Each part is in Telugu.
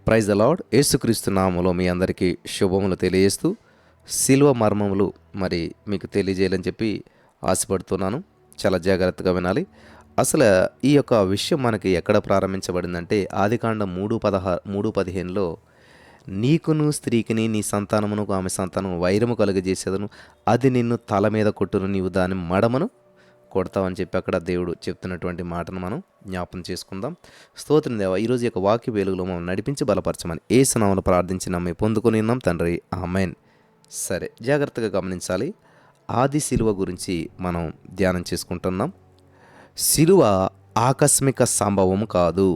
Praise the lord. యేసుక్రీస్తు నామములో మీ అందరికీ శుభములు తెలియజేస్తూ శిలువ మర్మములు మరి మీకు తెలియజేయాలని చెప్పి ఆశపడుతున్నాను. చాలా జాగ్రత్తగా వినాలి. అసలు ఈ యొక్క విషయం మనకి ఎక్కడ ప్రారంభించబడిందంటే ఆదికాండం 3:15లో నీకును స్త్రీకిని నీ సంతానమును ఆమె సంతానం వైరము కలుగజేసేదను, అది నిన్ను తల మీద కొట్టును, నీవు దాని మడమను కొడతామని చెప్పి అక్కడ దేవుడు చెప్తున్నటువంటి మాటను మనం జ్ఞాపం చేసుకుందాం. స్తోత్రం దేవా, ఈరోజు యొక్క వాక్య వెలుగులో మనం నడిపించి బలపరచమని యేసు నామములో ప్రార్థించి నమ్మి పొందుకొని ఉన్నాం తండ్రి, ఆమేన్. సరే, జాగ్రత్తగా గమనించాలి. ఆది శిలువ గురించి మనం ధ్యానం చేసుకుంటున్నాం. శిలువ ఆకస్మిక సంభవం కాదు.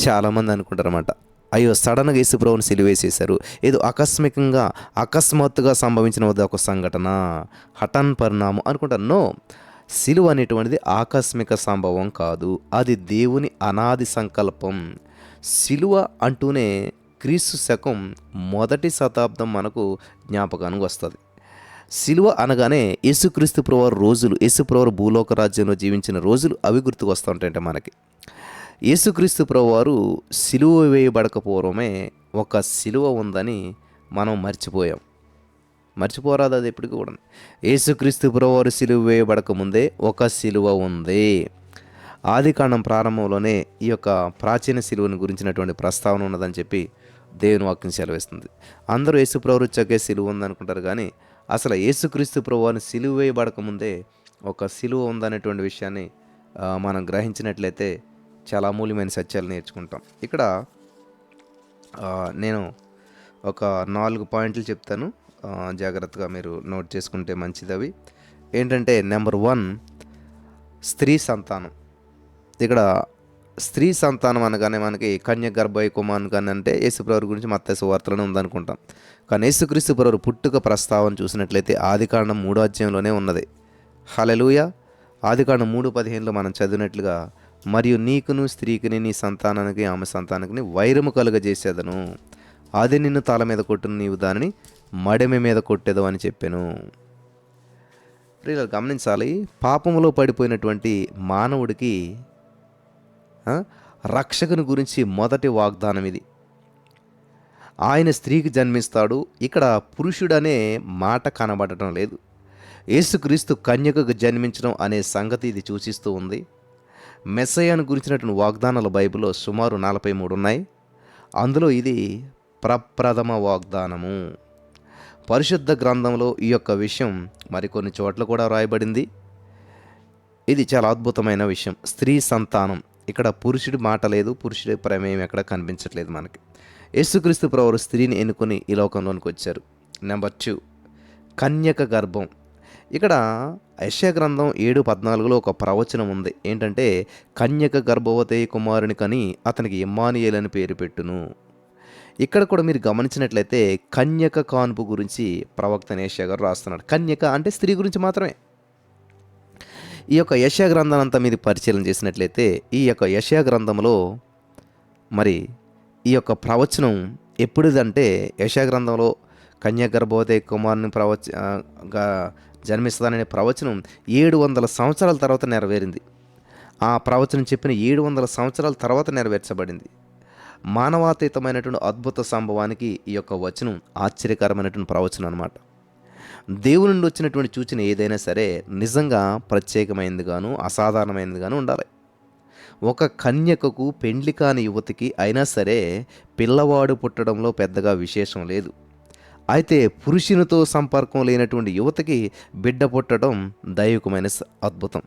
చాలామంది అనుకుంటారన్నమాట, అయ్యో సడన్గా యేసుప్రభువుని సిలువేసేశారు, ఏదో ఆకస్మికంగా అకస్మాత్తుగా సంభవించిన ఒక సంఘటన, హఠాన్ పరిణామం అనుకుంటారు. నో, శిలువ అనేటువంటిది ఆకస్మిక సంభవం కాదు, అది దేవుని అనాది సంకల్పం. శిలువ అంటూనే క్రీస్తు శకం 1వ శతాబ్దం మనకు జ్ఞాపకానికి వస్తుంది. శిలువ అనగానే యేసుక్రీస్తు ప్రభువారు రోజులు, యేసుప్రభువారు భూలోక రాజ్యంలో జీవించిన రోజులు అవి గుర్తుకు వస్తూ ఉంటాయంటే మనకి. యేసుక్రీస్తు ప్రభువారు శిలువ వేయబడక పూర్వమే ఒక శిలువ ఉందని మనం మర్చిపోరాదు. అది ఎప్పటికీ కూడా యేసుక్రీస్తు ప్రభువారు శిలువ వేయబడక ముందే ఒక శిలువ ఉంది. ఆదికాండం ప్రారంభంలోనే ఈ యొక్క ప్రాచీన శిలువను గురించినటువంటి ప్రస్తావన ఉన్నదని చెప్పి దేవుని వాక్యం సెలవిస్తుంది. అందరూ యేసు ప్రభువు వచ్చాకే శిలువ ఉందనుకుంటారు, కానీ అసలు యేసుక్రీస్తు ప్రభువారిని శిలువ వేయబడక ముందే ఒక శిలువ ఉందనేటువంటి విషయాన్ని మనం గ్రహించినట్లయితే చాలా అమూల్యమైన సత్యాలు నేర్చుకుంటాం. ఇక్కడ నేను ఒక 4 పాయింట్లు చెప్తాను, జాగ్రత్తగా మీరు నోట్ చేసుకుంటే మంచిది. అవి ఏంటంటే, నెంబర్ 1, స్త్రీ సంతానం. ఇక్కడ స్త్రీ సంతానం అనగానే మనకి కన్య గర్భయ కుమారుని కానీ అంటే యేసుప్రభువు గురించి మత్తయి సువార్తలోనే ఉందనుకుంటాం. కానీ యేసుక్రీస్తు ప్రభువు పుట్టుక ప్రస్తావన చూసినట్లయితే ఆదికాండం 3వ అధ్యాయంలోనే ఉన్నది. హల్లెలూయా. ఆదికాండం 3:15లో మనం చదివినట్లుగా, మరియు నీకును స్త్రీకిని నీ సంతానానికి ఆమె సంతానానికి వైరము కలుగజేసేదను, అది నిన్ను తల మీద కొట్టును, నీవు దానిని మడమి మీద కొట్టేదు అని చెప్పాను. ప్రియులారా, గమనించాలి. పాపములో పడిపోయినటువంటి మానవుడికి రక్షకుని గురించి మొదటి వాగ్దానం ఇది. ఆయన స్త్రీకి జన్మిస్తాడు. ఇక్కడ పురుషుడనే మాట కనబడటం లేదు. యేసుక్రీస్తు కన్యకకు జన్మించడం అనే సంగతి ఇది సూచిస్తూ ఉంది. మెస్సయ్యను గురించినటువంటి వాగ్దానాలు బైబిల్లో సుమారు 43 ఉన్నాయి. అందులో ఇది ప్రప్రథమ వాగ్దానము. పరిశుద్ధ గ్రంథంలో ఈ యొక్క విషయం మరికొన్ని చోట్ల కూడా రాయబడింది. ఇది చాలా అద్భుతమైన విషయం. స్త్రీ సంతానం, ఇక్కడ పురుషుడి మాట లేదు, పురుషుడి ప్రమేయం ఎక్కడ కనిపించట్లేదు మనకి. యేసుక్రీస్తు ప్రభువు స్త్రీని ఎన్నుకొని ఈ లోకంలోనికి వచ్చారు. నెంబర్ 2, కన్యక గర్భం. ఇక్కడ యెషయా గ్రంథం 7:14లో ఒక ప్రవచనం ఉంది. ఏంటంటే, కన్యక గర్భవతి కుమారుని కని అతనికి ఇమ్మానుయేలు అని పేరు పెట్టును. ఇక్కడ కూడా మీరు గమనించినట్లయితే కన్యక కాన్పు గురించి ప్రవక్త యెషయా గారు రాస్తున్నాడు. కన్యక అంటే స్త్రీ గురించి మాత్రమే. ఈ యొక్క యెషయా గ్రంథాన్ని అంతా మీరు పరిశీలన చేసినట్లయితే ఈ యొక్క యెషయా గ్రంథంలో మరి ఈ యొక్క ప్రవచనం ఎప్పుడుదంటే, యెషయా గ్రంథంలో కన్యక గర్భవతి కుమారుని జన్మిస్తుందనే ప్రవచనం 700 సంవత్సరాల తర్వాత నెరవేరింది. ఆ ప్రవచనం చెప్పిన 700 సంవత్సరాల తర్వాత నెరవేర్చబడింది. మానవాతీతమైనటువంటి అద్భుత సంభవానికి ఈ యొక్క వచనం ఆశ్చర్యకరమైనటువంటి ప్రవచనం అన్నమాట. దేవుని నుండి వచ్చినటువంటి సూచన ఏదైనా సరే నిజంగా ప్రత్యేకమైనదిగాను అసాధారణమైనదిగాను ఉండాలి. ఒక కన్యకకు, పెండ్లి కాని యువతికి అయినా సరే పిల్లవాడు పుట్టడంలో పెద్దగా విశేషం లేదు. అయితే పురుషునితో సంపర్కం లేనటువంటి యువతికి బిడ్డ పుట్టడం దైవికమైన అద్భుతం.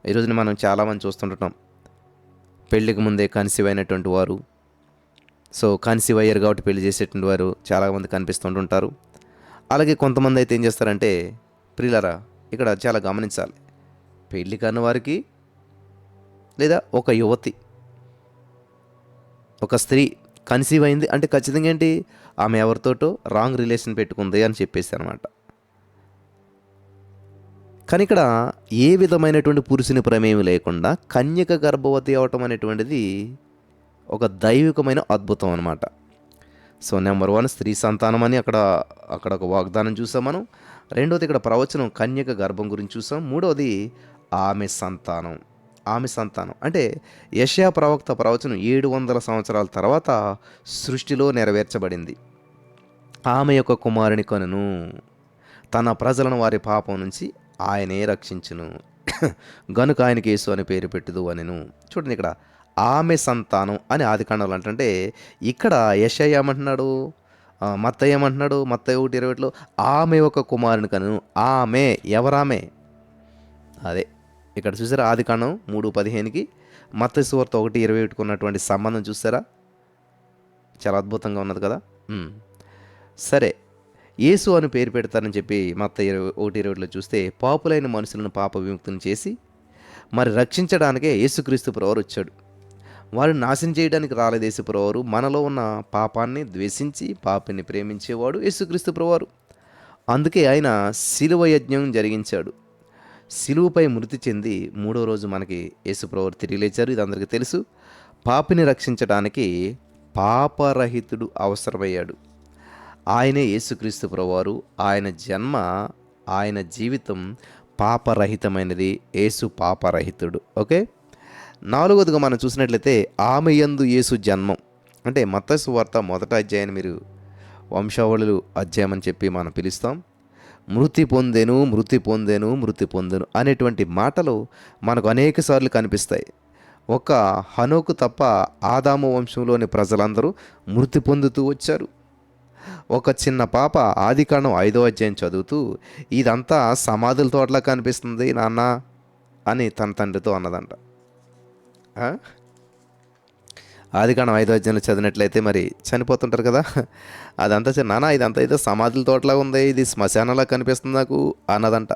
ఈరోజున మనం చాలామంది చూస్తుంటాం, పెళ్ళికి ముందే కన్సీవ్ అయినటువంటి వారు, కన్సీవ్ అయ్యారు కాబట్టి పెళ్లి చేసేటువంటి వారు చాలామంది కనిపిస్తుంటుంటారు. అలాగే కొంతమంది అయితే ఏం చేస్తారంటే, ప్రియులారా ఇక్కడ చాలా గమనించాలి. పెళ్లి కాని వారికి లేదా ఒక యువతి, ఒక స్త్రీ కన్సీవ్ అయింది అంటే ఖచ్చితంగా ఏంటి, ఆమె ఎవరితోటో రాంగ్ రిలేషన్ పెట్టుకుంది అని చెప్పేసి అనమాట. కానీ ఇక్కడ ఏ విధమైనటువంటి పురుషుని ప్రమేయం లేకుండా కన్యక గర్భవతి అవటం అనేటువంటిది ఒక దైవికమైన అద్భుతం అనమాట. నెంబర్ 1 స్త్రీ సంతానం అని అక్కడ ఒక వాగ్దానం చూసాం మనం. రెండవది ఇక్కడ ప్రవచనం కన్యక గర్భం గురించి చూసాం. మూడవది ఆమె సంతానం. ఆమె సంతానం అంటే యెషయా ప్రవక్త ప్రవచనం 700 సంవత్సరాల తర్వాత సృష్టిలో నెరవేర్చబడింది. ఆమె యొక్క కుమారుని కనును, తన ప్రజలను వారి పాపం నుంచి ఆయనే రక్షించును. గనుక ఆయనకి యేసు అని పేరు పెట్టుదు అనెను. చూడండి ఇక్కడ ఆమె సంతానం అని ఆదికాండంలో అంటే ఇక్కడ యెషయా ఏమంటున్నాడు, మత్తయి ఏమంటున్నాడు, మత్తయి 1:21లో ఆమె ఒక కుమారుని కనును. ఆమె ఎవరామె? అదే ఇక్కడ చూసారా ఆదికాండం 3:15కి మత్తయి సువార్త 1:21కు ఉన్నటువంటి సంబంధం చూసారా? చాలా అద్భుతంగా ఉన్నది కదా. సరే, యేసు అని పేరు పెడతారని చెప్పి మత్తయి 1:21లో చూస్తే పాపులైన మనుషులను పాప విముక్తిని చేసి మరి రక్షించడానికే యేసుక్రీస్తు ప్రభువారు వచ్చాడు. వారిని నాశనం చేయడానికి రాలేదు యేసు ప్రభువారు. మనలో ఉన్న పాపాన్ని ద్వేషించి పాపిని ప్రేమించేవాడు యేసుక్రీస్తు ప్రభువారు. అందుకే ఆయన శిలువ యజ్ఞం జరిగించాడు. శిలువపై మృతి చెంది 3వ రోజు మనకి యేసు ప్రభువారు తిరిగి లేచారు. ఇది అందరికీ తెలుసు. పాపిని రక్షించడానికి పాపరహితుడు అవసరమయ్యాడు. ఆయనే యేసుక్రీస్తు ప్రభువారు. ఆయన జన్మ, ఆయన జీవితం పాపరహితమైనది. యేసు పాపరహితుడు. ఓకే. 4వదిగా మనం చూసినట్లయితే ఆమె యందు యేసు జన్మం అంటే మత్తయి సువార్త 1వ అధ్యాయాన్ని మీరు వంశావళులు అధ్యాయం అని చెప్పి మనం పిలుస్తాం. మృతి పొందెను, మృతి పొందెను, మృతి పొందెను అనేటువంటి మాటలు మనకు అనేక సార్లు కనిపిస్తాయి. ఒక హనోకు తప్ప ఆదాము వంశంలోని ప్రజలందరూ మృతి పొందుతూ వచ్చారు. ఒక చిన్న పాప ఆదికాండం 5వ అధ్యాయం చదువుతూ ఇదంతా సమాధుల తోటలా కనిపిస్తుంది నాన్న అని తన తండ్రితో అన్నదంట. ఆదికాండం 5వ అధ్యాయంలో చదివినట్లయితే మరి చనిపోతుంటారు కదా, అదంతా నాన్న ఇదంతా ఏదో సమాధుల తోటలా ఉంది, ఇది శ్మశానంలా కనిపిస్తుంది నాకు అన్నదంట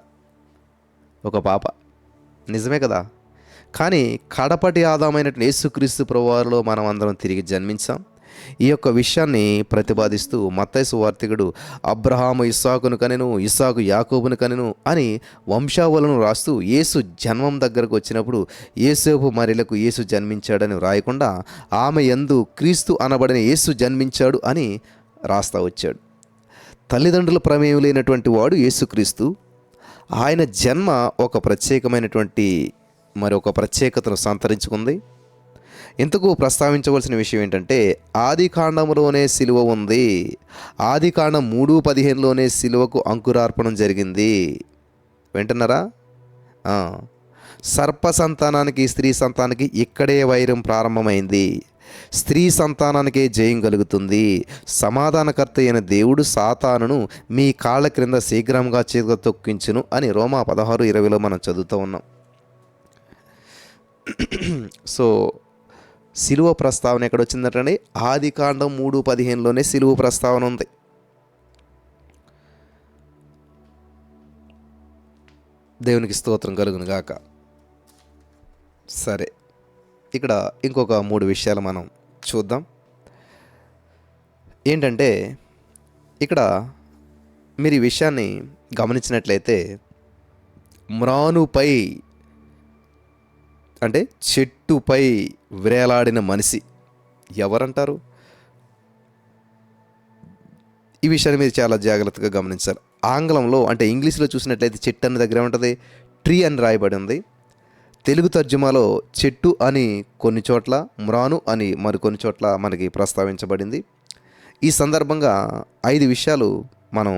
ఒక పాప. నిజమే కదా. కానీ కడపటి ఆదామైనటువంటి యేసుక్రీస్తు ప్రభువారిలో మనం అందరం తిరిగి జన్మించాం. ఈ యొక్క విషయాన్ని ప్రతిపాదిస్తూ మత్తయి సువార్తికుడు అబ్రహాము ఇస్సాకును కనెను, ఇస్సాకు యాకోబును కనెను అని వంశావళులను రాస్తూ యేసు జన్మం దగ్గరకు వచ్చినప్పుడు యేసేపు మరిలకు యేసు జన్మించాడని రాయకుండా ఆమె యందు క్రీస్తు అనబడిన యేసు జన్మించాడు అని రాస్తా వచ్చాడు. తల్లిదండ్రుల ప్రమేయం లేనటువంటి వాడు యేసుక్రీస్తు. ఆయన జన్మ ఒక ప్రత్యేకమైనటువంటి మరొక ప్రత్యేకతను సంతరించుకుంది. ఇంతకు ప్రస్తావించవలసిన విషయం ఏంటంటే ఆదికాండంలోనే సిలువ ఉంది. ఆదికాండం 3:15లోనే సిలువకు అంకురార్పణం జరిగింది. వింటున్నారా? సర్ప సంతానానికి స్త్రీ సంతానానికి ఇక్కడే వైరం ప్రారంభమైంది. స్త్రీ సంతానానికే జయం కలుగుతుంది. సమాధానకర్త అయిన దేవుడు సాతానును మీ కాళ్ళ క్రింద శీఘ్రంగా చేతితో తొక్కించును అని రోమా 16:20లో మనం చదువుతూ ఉన్నాం. సో సిలువ ప్రస్తావన ఎక్కడ వచ్చిందంటే ఆదికాండం 3:15లోనే సిలువ ప్రస్తావన ఉంది. దేవునికి స్తోత్రం కలుగును గాక. సరే, ఇక్కడ ఇంకొక 3 విషయాలు మనం చూద్దాం. ఏంటంటే ఇక్కడ మీరు ఈ విషయాన్ని గమనించినట్లయితే మ్రానుపై అంటే చెట్టుపై వ్రేలాడిన మనిషి ఎవరంటారు? ఈ విషయాన్ని మీరు చాలా జాగ్రత్తగా గమనించాలి. ఆంగ్లంలో అంటే ఇంగ్లీష్లో చూసినట్లయితే చెట్టు అనే దగ్గర ఏముంటుంది? ట్రీ అని రాయబడి ఉంది. తెలుగు తర్జుమాలో చెట్టు అని కొన్ని చోట్ల, మ్రాను అని మరికొన్ని చోట్ల మనకి ప్రస్తావించబడింది. ఈ సందర్భంగా 5 విషయాలు మనం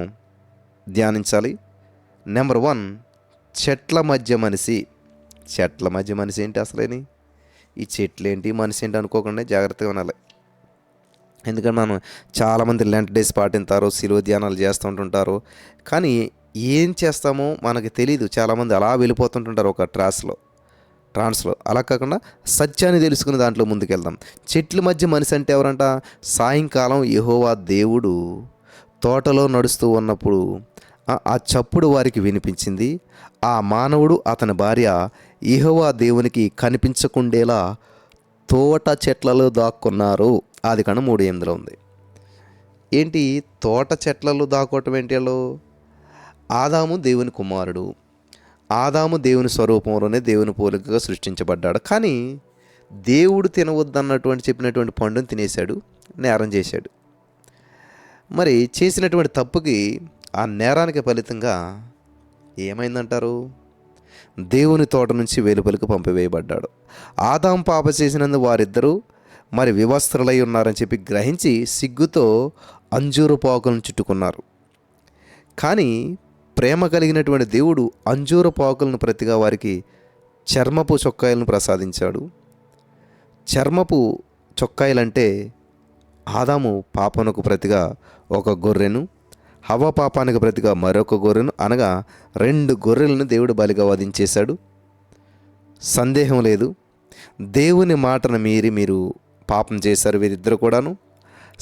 ధ్యానించాలి. నెంబర్ 1, చెట్ల మధ్య మనిషి. చెట్ల మధ్య మనిషి ఏంటి అసలేని? ఈ చెట్లు ఏంటి మనిషి ఏంటి అనుకోకుండా జాగ్రత్తగా ఉండాలి. ఎందుకంటే మనం చాలామంది లెంట్ డేస్ పాటింటారు, సిలువ ధ్యానాలు చేస్తూ ఉంటుంటారు. కానీ ఏం చేస్తామో మనకి తెలీదు. చాలామంది అలా వెళ్ళిపోతుంటుంటారు ఒక ట్రాన్స్లో. అలా కాకుండా సత్యాన్ని తెలుసుకుని దాంట్లో ముందుకెళ్దాం. చెట్ల మధ్య మనిషి అంటే ఎవరంట? సాయంకాలం యెహోవా దేవుడు తోటలో నడుస్తూ ఉన్నప్పుడు ఆ చప్పుడు వారికి వినిపించింది. ఆ మానవుడు అతని భార్య యెహోవా దేవునికి కనిపించకుండేలా తోట చెట్లలో దాక్కున్నారు. ఆదికాండం 3:8లో ఉంది. ఏంటి తోట చెట్లలో దాక్కోవటం ఏంటి? వాళ్ళు ఆదాము దేవుని కుమారుడు. ఆదాము దేవుని స్వరూపంలోనే దేవుని పోలికగా సృష్టించబడ్డాడు. కానీ దేవుడు తినవద్దన్నటువంటి చెప్పినటువంటి పండుని తినేశాడు, నేరం చేశాడు. మరి చేసినటువంటి తప్పుకి ఆ నేరానికి ఫలితంగా ఏమైందంటారు? దేవుని తోట నుంచి వెలుపలికి పంపివేయబడ్డాడు. ఆదాం పాప చేసినందు వారిద్దరూ మరి వివస్త్రులై ఉన్నారని చెప్పి గ్రహించి సిగ్గుతో అంజూరు పాకులను చుట్టుకున్నారు. కానీ ప్రేమ కలిగినటువంటి దేవుడు అంజూర పాకులను ప్రతిగా వారికి చర్మపు చొక్కాయలను ప్రసాదించాడు. చర్మపు చొక్కాయలంటే ఆదాము పాపమునకు ప్రతిగా ఒక గొర్రెను, హవ్వ పాపానికి ప్రతిగా మరొక గొర్రెను, అనగా 2 గొర్రెలను దేవుడు బలిగా వధించేశాడు. సందేహం లేదు, దేవుని మాటను మీరి మీరు పాపం చేశారు వీరిద్దరు కూడాను.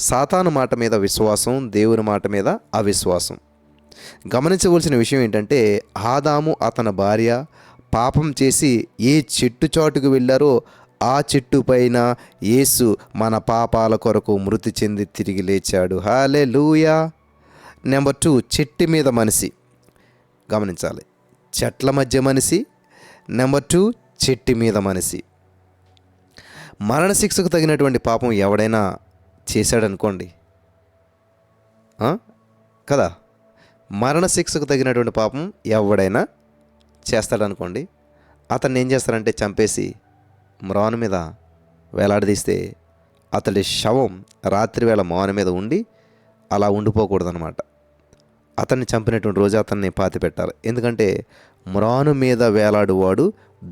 సాతాను మాట మీద విశ్వాసం, దేవుని మాట మీద అవిశ్వాసం. గమనించవలసిన విషయం ఏంటంటే, ఆదాము అతని భార్య పాపం చేసి ఏ చెట్టు చాటుకు వెళ్ళారో ఆ చెట్టు పైన యేసు మన పాపాల కొరకు మృతి చెంది తిరిగి లేచాడు. హల్లెలూయా. నెంబర్ 2, చెట్టు మీద మనిషి. గమనించాలి, చెట్ల మధ్య మనిషి. నెంబర్ 2, చెట్టు మీద మనిషి. మరణశిక్షకు తగినటువంటి పాపం ఎవడైనా చేశాడనుకోండి కదా, మరణశిక్షకు తగినటువంటి పాపం ఎవడైనా చేస్తాడనుకోండి, అతన్ని ఏం చేస్తారంటే చంపేసి మ్రాను మీద వేలాడదీస్తే అతడి శవం రాత్రి వేళ మ్రాను మీద ఉండి అలా ఉండిపోకూడదనమాట. అతన్ని చంపినటువంటి రోజు అతన్ని పాతి పెట్టాలి. ఎందుకంటే మ్రాను మీద వేలాడువాడు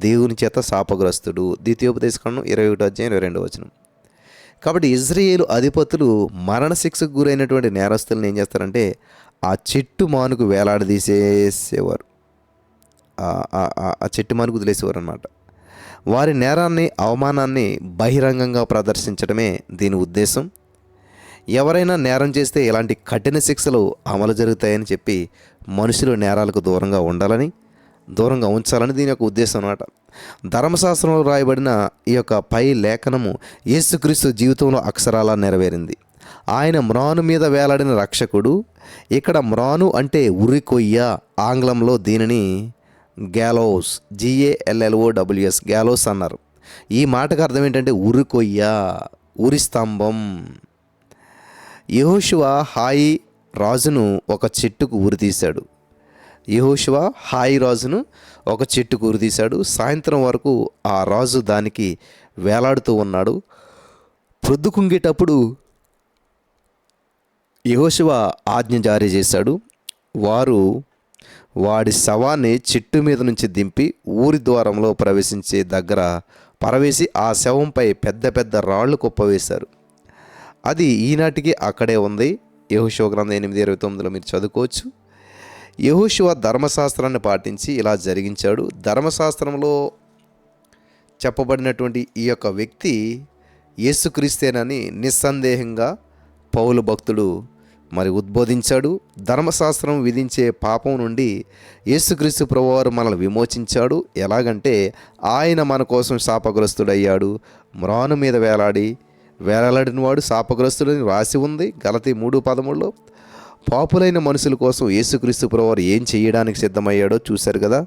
దేవుని చేత శాపగ్రస్తుడు. ద్వితీయోపదేశకాండం 21:22. కాబట్టి ఇజ్రాయేలు అధిపతులు మరణశిక్షకు గురైనటువంటి నేరస్తులను ఏం చేస్తారంటే ఆ చెట్టు మానుకు వేలాడదీసేసేవారు, ఆ చెట్టు మానుకు వదిలేసేవారు అన్నమాట. వారి నేరాన్ని, అవమానాన్ని బహిరంగంగా ప్రదర్శించడమే దీని ఉద్దేశం. ఎవరైనా నేరం చేస్తే ఇలాంటి కఠిన శిక్షలు అమలు జరుగుతాయని చెప్పి మనుషులు నేరాలకు దూరంగా ఉంచాలని దీని యొక్క ఉద్దేశం అన్నమాట. ధర్మశాస్త్రంలో రాయబడిన ఈ యొక్క పై లేఖనము యేసుక్రీస్తు జీవితంలో అక్షరాలా నెరవేరింది. ఆయన మ్రాను మీద వేలాడిన రక్షకుడు. ఇక్కడ మ్రాను అంటే ఉరికొయ్య. ఆంగ్లంలో దీనిని గ్యాలోస్, GALLOWS, గ్యాలోస్ అన్నారు. ఈ మాటకు అర్థం ఏంటంటే ఉరికొయ్య, ఉరి స్తంభం. యెహోషువ హాయి రాజును ఒక చెట్టుకు ఉరితీశాడు. సాయంత్రం వరకు ఆ రాజు దానికి వేలాడుతూ ఉన్నాడు. ప్రొద్దుకుంగేటప్పుడు యెహోషువ ఆజ్ఞ జారీ చేశాడు. వారు వాడి శవాన్ని చెట్టు మీద నుంచి దింపి ఊరి ద్వారంలో ప్రవేశించే దగ్గర పరవేసి ఆ శవంపై పెద్ద పెద్ద రాళ్ళు కుప్పవేశారు. అది ఈనాటికి అక్కడే ఉంది. యెహోషువ గ్రంథం 8:29 మీరు చదువుకోవచ్చు. యెహోషువ ధర్మశాస్త్రాన్ని పాటించి ఇలా జరిగించాడు. ధర్మశాస్త్రంలో చెప్పబడినటువంటి ఈ యొక్క వ్యక్తి యేసుక్రీస్తేనని నిస్సందేహంగా పౌలు భక్తుడు మరి ఉద్బోధించాడు. ధర్మశాస్త్రం విధించే పాపం నుండి యేసుక్రీస్తు ప్రభువారు మనల్ని విమోచించాడు. ఎలాగంటే ఆయన మన కోసం శాపగ్రస్తుడయ్యాడు. మ్రాను మీద వేలాడినవాడు శాపగ్రస్తుడని రాసి ఉంది గలతీ 3:13. పాపులైన మనుషుల కోసం యేసుక్రీస్తు ప్రభువారు ఏం చేయడానికి సిద్ధమయ్యాడో చూశారు కదా.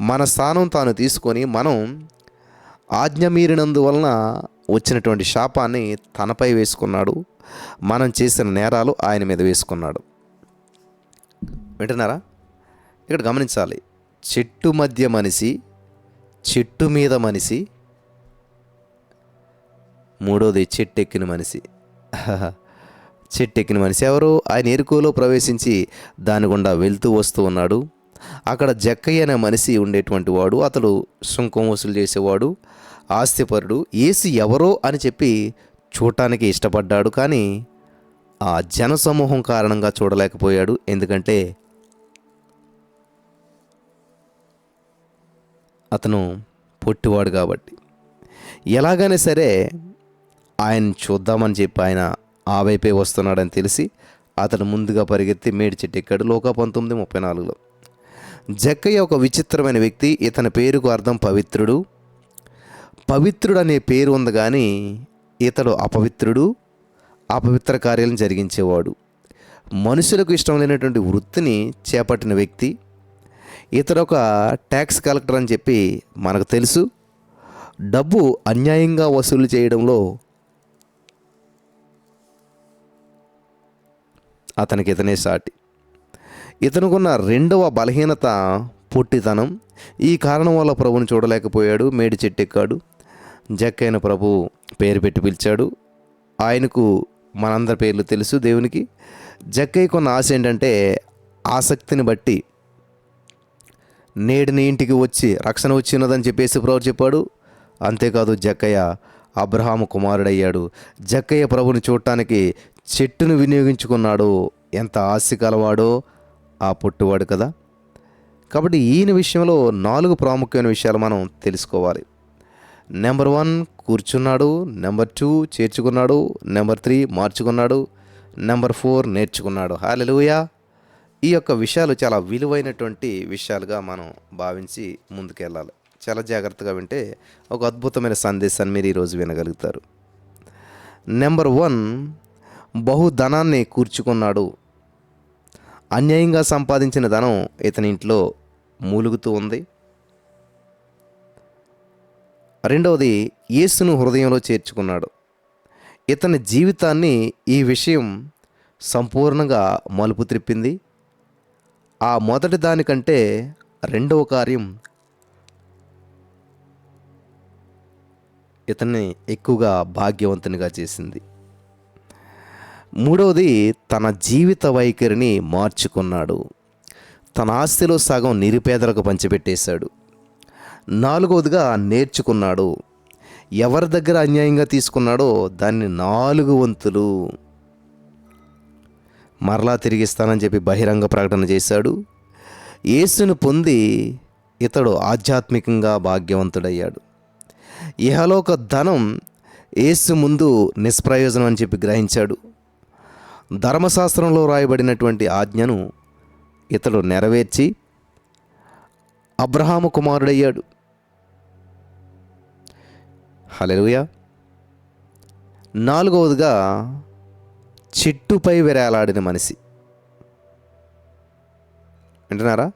మన స్థానం తాను తీసుకొని మనం ఆజ్ఞ మీరినందువలన వచ్చినటువంటి శాపాన్ని తనపై వేసుకున్నాడు. మనం చేసిన నేరాలు ఆయన మీద వేసుకున్నాడు. వింటున్నారా? ఇక్కడ గమనించాలి, చెట్టు మధ్య మనిషి, చెట్టు మీద మనిషి, మూడోది చెట్టెక్కిన మనిషి. చెట్టెక్కిన మనిషి ఎవరు? ఆయన ఎరుకలో ప్రవేశించి దాని గుండా వెళ్తూ వస్తూ ఉన్నాడు. అక్కడ జక్కయ్య అనే మనిషి ఉండేటువంటి వాడు. అతడు సుంకం వసూలు చేసేవాడు, ఆస్తిపరుడు. యేసు ఎవరో అని చెప్పి చూడటానికి ఇష్టపడ్డాడు, కానీ ఆ జనసమూహం కారణంగా చూడలేకపోయాడు. ఎందుకంటే అతను పొట్టివాడు కాబట్టి. ఎలాగైనా సరే ఆయన చూద్దామని చెప్పి ఆయన ఆ వైపే వస్తున్నాడని తెలిసి అతను ముందుగా పరిగెత్తి మేడి చెట్టు ఎక్కాడు. లోకా 19:34. జక్కయ్య ఒక విచిత్రమైన వ్యక్తి. ఇతని పేరుకు అర్థం పవిత్రుడు. పవిత్రుడు అనే పేరు ఉంది, కానీ ఇతడు అపవిత్ర కార్యాలను జరిగించేవాడు. మనుషులకు ఇష్టం లేనటువంటి వృత్తిని చేపట్టిన వ్యక్తి. ఇతడు ఒక ట్యాక్స్ కలెక్టర్ అని చెప్పి మనకు తెలుసు. డబ్బు అన్యాయంగా వసూలు చేయడంలో అతనికి ఇతనే సాటి. ఇతనుకున్న రెండవ బలహీనత పొట్టితనం, ఈ కారణం వల్ల ప్రభువుని చూడలేకపోయాడు. మేడి చెట్టు ఎక్కాడు. జక్కైన ప్రభు పేరు పెట్టి పిలిచాడు. ఆయనకు మనందరి పేర్లు తెలుసు దేవునికి. జక్కయ్యకు ఉన్న ఆశ ఏంటంటే, ఆసక్తిని బట్టి నేడు నీ ఇంటికి వచ్చి రక్షణ వచ్చినదని చెప్పేసి ప్రభు చెప్పాడు. అంతేకాదు జక్కయ్య అబ్రహాము కుమారుడయ్యాడు. జక్కయ్య ప్రభుని చూడటానికి చెట్టును వినియోగించుకున్నాడు. ఎంత ఆశ కలవాడో ఆ పొట్టువాడు కదా. కాబట్టి ఈయన విషయంలో 4 ప్రాముఖ్యమైన విషయాలు మనం తెలుసుకోవాలి. నెంబర్ 1 కూర్చున్నాడు, నెంబర్ 2 చేర్చుకున్నాడు, నెంబర్ 3 మార్చుకున్నాడు, నెంబర్ 4 నేర్చుకున్నాడు. హల్లెలూయా. ఈ యొక్క విషయాలు చాలా విలువైనటువంటి విషయాలుగా మనం భావించి ముందుకెళ్ళాలి. చాలా జాగ్రత్తగా వింటే ఒక అద్భుతమైన సందేశాన్ని మీరు ఈరోజు వినగలుగుతారు. నెంబర్ 1, బహుధనాన్ని కూర్చుకున్నాడు. అన్యాయంగా సంపాదించిన ధనం ఇతని ఇంట్లో మూలుగుతూ ఉంది. రెండవది, యేసును హృదయంలో చేర్చుకున్నాడు. ఇతని జీవితాన్ని ఈ విషయం సంపూర్ణంగా మలుపు త్రిప్పింది. ఆ మొదటి దానికంటే రెండవ కార్యం ఇతన్ని ఎక్కువగా భాగ్యవంతునిగా చేసింది. మూడవది, తన జీవిత వైఖరిని మార్చుకున్నాడు. తన ఆస్తిలో సగం నిరుపేదలకు పంచిపెట్టేశాడు. నాలుగవదిగా నేర్చుకున్నాడు. ఎవరి దగ్గర అన్యాయంగా తీసుకున్నాడో దాన్ని 4 వంతులు మరలా తిరిగిస్తానని చెప్పి బహిరంగ ప్రకటన చేశాడు. యేసును పొంది ఇతడు ఆధ్యాత్మికంగా భాగ్యవంతుడయ్యాడు. ఇహలోక ధనం యేసు ముందు నిష్ప్రయోజనం అని చెప్పి గ్రహించాడు. ధర్మశాస్త్రంలో రాయబడినటువంటి ఆజ్ఞను ఇతడు నెరవేర్చి అబ్రహాము కుమారుడయ్యాడు. హల్లెలూయా. నాలుగవదిగా, చెట్టుపై వేలాడిన మనిషి. వింటున్నారా?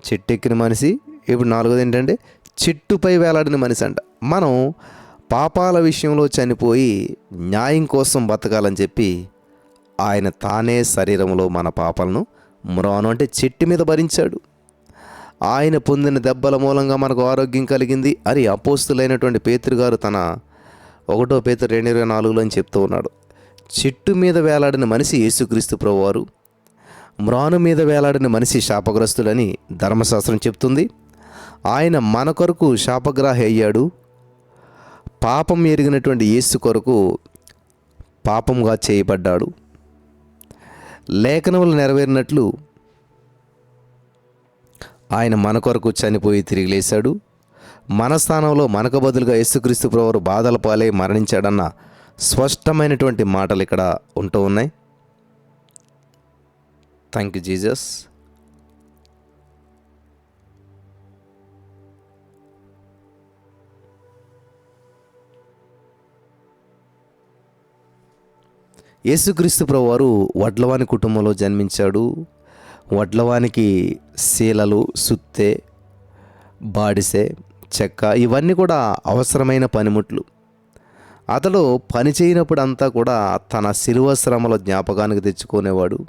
చెట్టెక్కిన మనిషి. ఇప్పుడు నాలుగోది ఏంటంటే చెట్టుపై వేలాడిన మనిషి అంట. మనం పాపాల విషయంలో చనిపోయి న్యాయం కోసం బతకాలని చెప్పి ఆయన తానే శరీరంలో మన పాపాలను మ్రాను అంటే చెట్టు మీద భరించాడు. ఆయన పొందిన దెబ్బల మూలంగా మనకు ఆరోగ్యం కలిగింది అని అపోస్తులైనటువంటి పేతురు గారు తన 1 పేతురు 2:24 చెప్తూ ఉన్నాడు. చెట్టు మీద వేలాడిన మనిషి యేసుక్రీస్తు ప్రభువారు. మ్రాను మీద వేలాడిన మనిషి శాపగ్రస్తుడని ధర్మశాస్త్రం చెప్తుంది. ఆయన మన కొరకు శాపగ్రాహి అయ్యాడు. పాపం ఎరిగినటువంటి యేసు కొరకు పాపంగా చేయబడ్డాడు. లేఖనములు నెరవేరినట్లు ఆయన మన కొరకు చనిపోయి తిరిగి లేశాడు. మన స్థానంలో మనకు బదులుగా యేసుక్రీస్తు ప్రభువారు బాధల పాలై మరణించాడన్న స్పష్టమైనటువంటి మాటలు ఇక్కడ ఉంటూ ఉన్నాయి. Thank you Jesus. యేసుక్రీస్తు ప్రభువారు వడ్లవాని కుటుంబంలో జన్మించాడు. వడ్లవానికి శీలలు, సుత్తె, బాడిసె, చెక్క ఇవన్నీ కూడా అవసరమైన పనిముట్లు. అతడు పని చేయనప్పుడు అంతా కూడా తన శిలువ శ్రమల జ్ఞాపకానికి తెచ్చుకునేవాడు.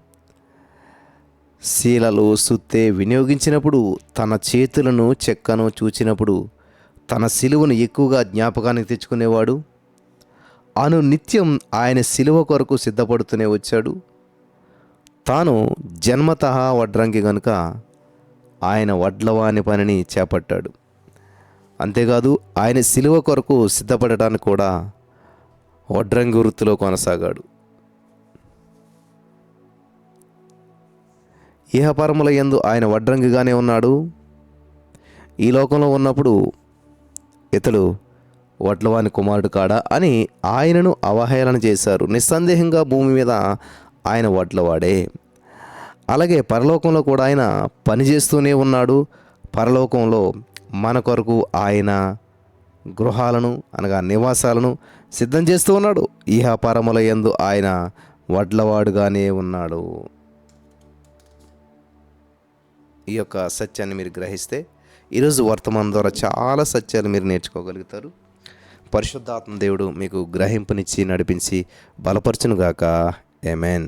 శీలలు, సుత్తె వినియోగించినప్పుడు తన చేతులను, చెక్కను చూచినప్పుడు తన శిలువను ఎక్కువగా జ్ఞాపకానికి తెచ్చుకునేవాడు. నిత్యం ఆయన శిలువ కొరకు సిద్ధపడుతూనే వచ్చాడు. తాను జన్మతః వడ్రంగి గనుక ఆయన వడ్లవాని పనిని చేపట్టాడు. అంతేకాదు ఆయన శిలువ కొరకు సిద్ధపడటానికి కూడా వడ్రంగి వృత్తిలో కొనసాగాడు. ఇహపరముల యందు ఆయన వడ్రంగిగానే ఉన్నాడు. ఈ లోకంలో ఉన్నప్పుడు ఇతడు వడ్లవాని కుమారుడు కాడా అని ఆయనను అవహేళన చేశారు. నిస్సందేహంగా భూమి మీద ఆయన వడ్లవాడే. అలాగే పరలోకంలో కూడా ఆయన పనిచేస్తూనే ఉన్నాడు. పరలోకంలో మన కొరకు ఆయన గృహాలను అనగా నివాసాలను సిద్ధం చేస్తూ ఉన్నాడు. ఇహ పరముల యందు ఆయన వడ్లవాడుగానే ఉన్నాడు. ఈ యొక్క సత్యాన్ని మీరు గ్రహిస్తే ఈరోజు వర్తమానం ద్వారా చాలా సత్యాలు మీరు నేర్చుకోగలుగుతారు. పరిశుద్ధాత్మ దేవుడు మీకు గ్రహింపునిచ్చి నడిపించి బలపరచునుగాక. ఆమేన్.